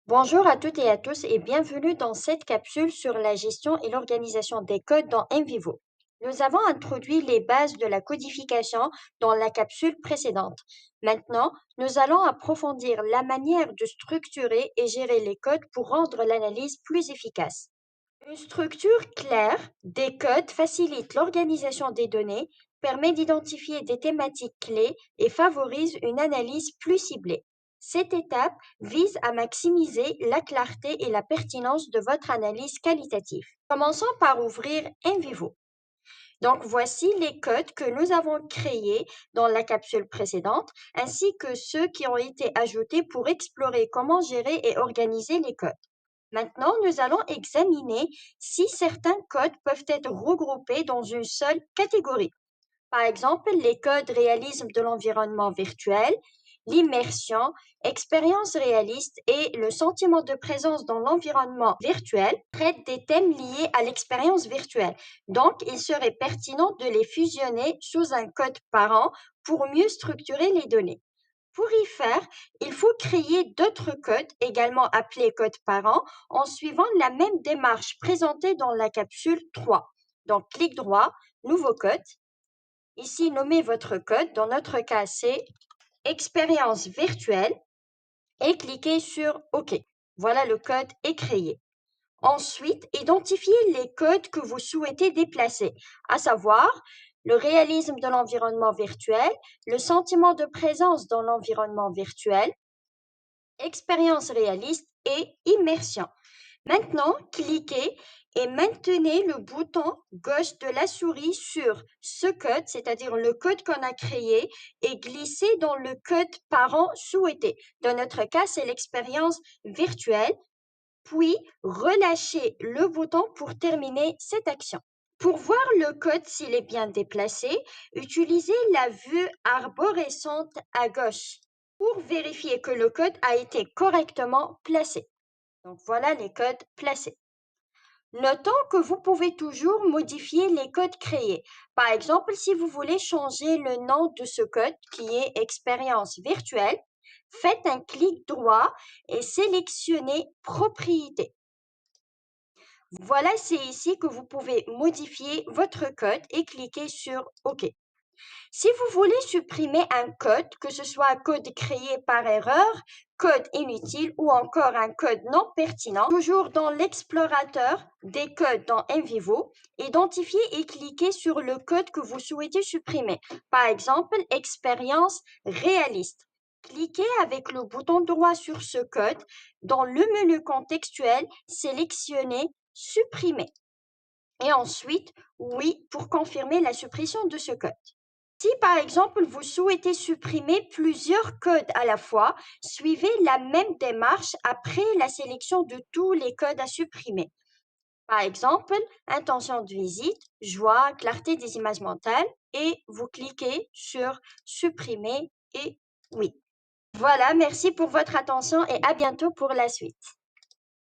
Bonjour à toutes et à tous et bienvenue dans cette capsule sur la gestion et l'organisation des codes dans NVivo. Nous avons introduit les bases de la codification dans la capsule précédente. Maintenant, nous allons approfondir la manière de structurer et gérer les codes pour rendre l'analyse plus efficace. Une structure claire des codes facilite l'organisation des données, permet d'identifier des thématiques clés et favorise une analyse plus ciblée. Cette étape vise à maximiser la clarté et la pertinence de votre analyse qualitative. Commençons par ouvrir NVivo. Donc voici les codes que nous avons créés dans la capsule précédente, ainsi que ceux qui ont été ajoutés pour explorer comment gérer et organiser les codes. Maintenant, nous allons examiner si certains codes peuvent être regroupés dans une seule catégorie. Par exemple, les codes réalisme de l'environnement virtuel, l'immersion, expérience réaliste et le sentiment de présence dans l'environnement virtuel traitent des thèmes liés à l'expérience virtuelle. Donc, il serait pertinent de les fusionner sous un code parent pour mieux structurer les données. Pour y faire, il faut créer d'autres codes, également appelés codes parents, en suivant la même démarche présentée dans la capsule 3. Donc, clic droit, nouveau code. Ici, nommez votre code. Dans notre cas, c'est expérience virtuelle et cliquez sur OK. Voilà, le code est créé. Ensuite, identifiez les codes que vous souhaitez déplacer, à savoir le réalisme de l'environnement virtuel, le sentiment de présence dans l'environnement virtuel, expérience réaliste et immersion. Maintenant, cliquez et maintenez le bouton gauche de la souris sur ce code, c'est-à-dire le code qu'on a créé, et glissez dans le code parent souhaité. Dans notre cas, c'est l'expérience virtuelle. Puis, relâchez le bouton pour terminer cette action. Pour voir le code s'il est bien déplacé, utilisez la vue arborescente à gauche pour vérifier que le code a été correctement placé. Donc voilà les codes placés. Notons que vous pouvez toujours modifier les codes créés. Par exemple, si vous voulez changer le nom de ce code qui est expérience virtuelle, faites un clic droit et sélectionnez propriétés. Voilà, c'est ici que vous pouvez modifier votre code et cliquer sur OK. Si vous voulez supprimer un code, que ce soit un code créé par erreur, code inutile ou encore un code non pertinent, toujours dans l'explorateur des codes dans NVivo, identifiez et cliquez sur le code que vous souhaitez supprimer. Par exemple, expérience réaliste. Cliquez avec le bouton droit sur ce code. Dans le menu contextuel, sélectionnez supprimer. Et ensuite, oui pour confirmer la suppression de ce code. Si par exemple vous souhaitez supprimer plusieurs codes à la fois, suivez la même démarche après la sélection de tous les codes à supprimer. Par exemple, intention de visite, joie, clarté des images mentales et vous cliquez sur supprimer et oui. Voilà, merci pour votre attention et à bientôt pour la suite.